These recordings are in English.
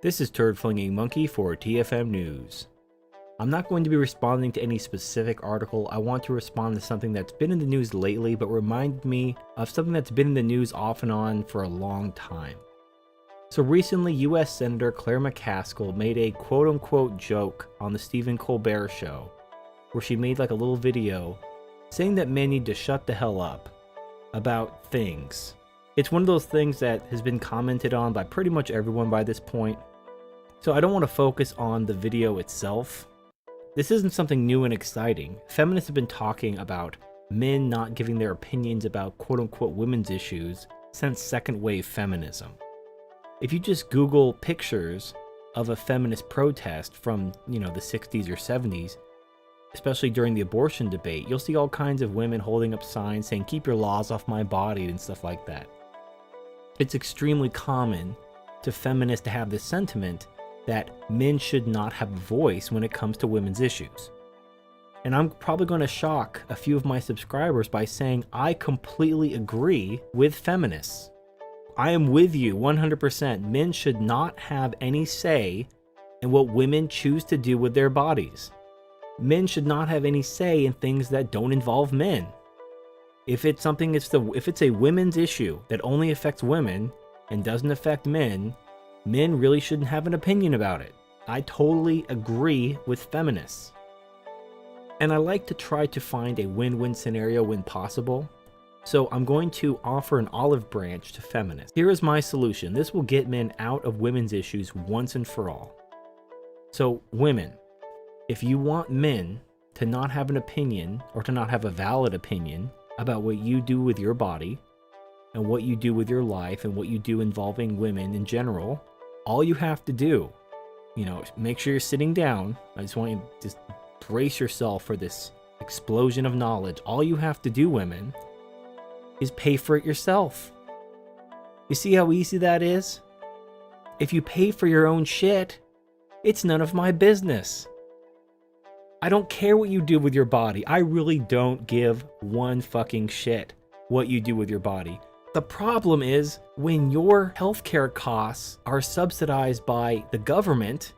This is Turd Flinging Monkey for TFM News. I'm not going to be responding to any specific article. I want to respond to something that's been in the news lately, but reminded me of something that's been in the news off and on for a long time. So recently, US Senator Claire McCaskill made a quote-unquote joke on the Stephen Colbert Show, where she made like a little video saying that men need to shut the hell up about things. It's one of those things that has been commented on by pretty much everyone by this point. So I don't want to focus on the video itself. This isn't something new and exciting. Feminists have been talking about men not giving their opinions about quote-unquote women's issues since second wave feminism. If you just Google pictures of a feminist protest from, the 60s or 70s, especially during the abortion debate, you'll see all kinds of women holding up signs saying, "Keep your laws off my body," and stuff like that. It's extremely common to feminists to have this sentiment that men should not have a voice when it comes to women's issues. And I'm probably going to shock a few of my subscribers by saying I completely agree with feminists. I am with you 100%. Men should not have any say in what women choose to do with their bodies. Men should not have any say in things that don't involve men. If it's a women's issue that only affects women and doesn't affect men, men really shouldn't have an opinion about it. I totally agree with feminists. And I like to try to find a win-win scenario when possible. So I'm going to offer an olive branch to feminists. Here is my solution. This will get men out of women's issues once and for all. So women, if you want men to not have an opinion or to not have a valid opinion about what you do with your body and what you do with your life and what you do involving women in general, all you have to do, make sure you're sitting down. I just want you to just brace yourself for this explosion of knowledge. All you have to do, women, is pay for it yourself. You see how easy that is? If you pay for your own shit, it's none of my business. I don't care what you do with your body. I really don't give one fucking shit what you do with your body. The problem is when your healthcare costs are subsidized by the government,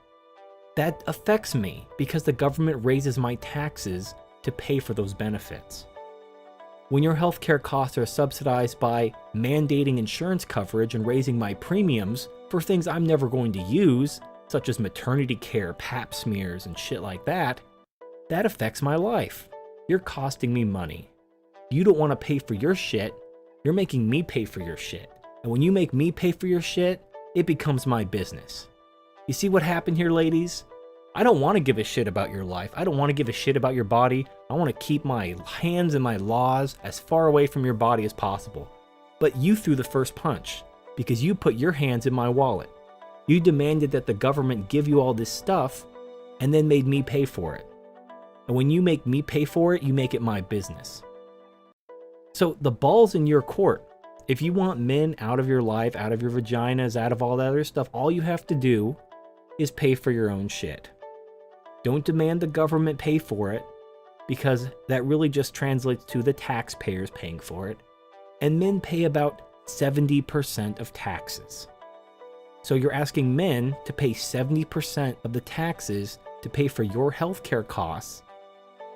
that affects me because the government raises my taxes to pay for those benefits. When your healthcare costs are subsidized by mandating insurance coverage and raising my premiums for things I'm never going to use, such as maternity care, pap smears, and shit like that, that affects my life. You're costing me money. You don't want to pay for your shit. You're making me pay for your shit. And when you make me pay for your shit, it becomes my business. You see what happened here, ladies? I don't want to give a shit about your life. I don't want to give a shit about your body. I want to keep my hands and my laws as far away from your body as possible. But you threw the first punch because you put your hands in my wallet. You demanded that the government give you all this stuff and then made me pay for it. And when you make me pay for it, you make it my business. So the ball's in your court. If you want men out of your life, out of your vaginas, out of all that other stuff, all you have to do is pay for your own shit. Don't demand the government pay for it, because that really just translates to the taxpayers paying for it. And men pay about 70% of taxes. So you're asking men to pay 70% of the taxes to pay for your healthcare costs,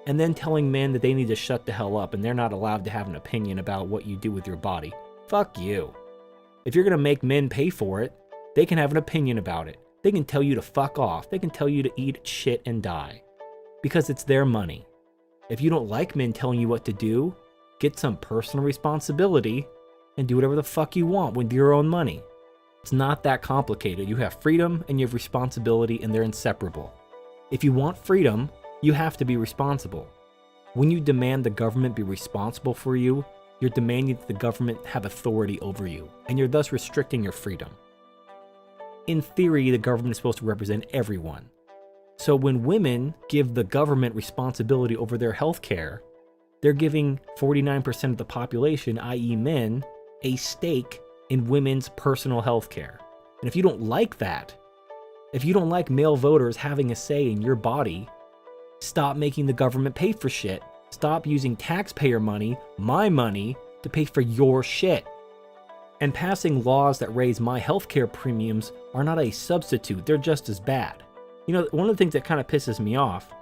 and then telling men that they need to shut the hell up and they're not allowed to have an opinion about what you do with your body. Fuck you. If you're gonna make men pay for it, they can have an opinion about it. They can tell you to fuck off. They can tell you to eat shit and die. Because it's their money. If you don't like men telling you what to do, get some personal responsibility and do whatever the fuck you want with your own money. It's not that complicated. You have freedom and you have responsibility, and they're inseparable. If you want freedom, you have to be responsible. When you demand the government be responsible for you, you're demanding that the government have authority over you, and you're thus restricting your freedom. In theory, the government is supposed to represent everyone. So when women give the government responsibility over their health care, they're giving 49% of the population, i.e. men, a stake in women's personal health care. And if you don't like that, if you don't like male voters having a say in your body, stop making the government pay for shit. Stop using taxpayer money, my money, to pay for your shit. And passing laws that raise my healthcare premiums are not a substitute, they're just as bad. You know, one of the things that kind of pisses me off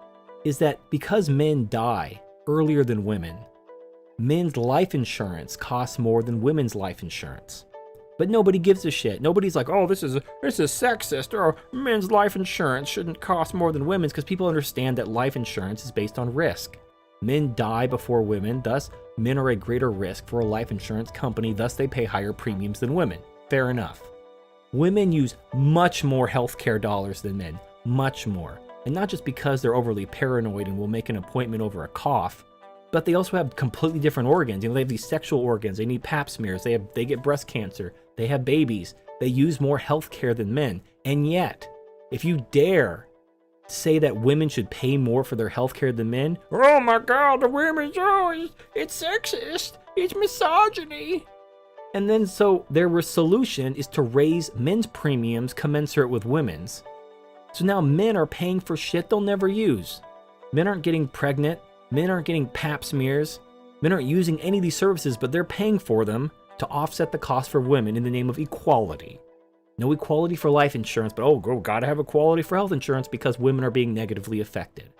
is that because men die earlier than women, men's life insurance costs more than women's life insurance. But nobody gives a shit. Nobody's like, oh, this is sexist, or men's life insurance shouldn't cost more than women's, because people understand that life insurance is based on risk. Men die before women, thus men are a greater risk for a life insurance company, thus they pay higher premiums than women. Fair enough. Women use much more healthcare dollars than men, much more. And not just because they're overly paranoid and will make an appointment over a cough, but they also have completely different organs. You know, they have these sexual organs, they need pap smears, they get breast cancer, they have babies, they use more healthcare than men. And yet, if you dare say that women should pay more for their healthcare than men, oh my god, the women's, oh, it's sexist, it's misogyny. And then so their solution is to raise men's premiums commensurate with women's. So now men are paying for shit they'll never use. Men aren't getting pregnant, men aren't getting pap smears, men aren't using any of these services, but they're paying for them to offset the cost for women in the name of equality. No equality for life insurance, but gotta have equality for health insurance because women are being negatively affected.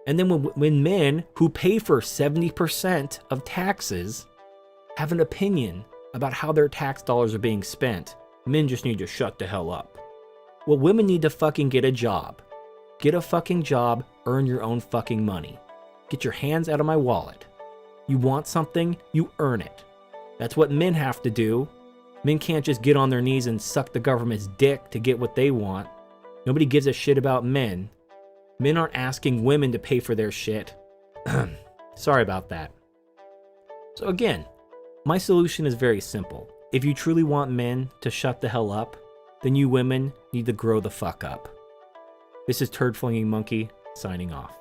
And then when men who pay for 70% of taxes have an opinion about how their tax dollars are being spent, men just need to shut the hell up. Well, women need to fucking get a job. Get a fucking job, earn your own fucking money. Get your hands out of my wallet. You want something, you earn it. That's what men have to do. Men can't just get on their knees and suck the government's dick to get what they want. Nobody gives a shit about men. Men aren't asking women to pay for their shit. Sorry about that. So again, my solution is very simple. If you truly want men to shut the hell up, then you women need to grow the fuck up. This is Turd Flinging Monkey, signing off.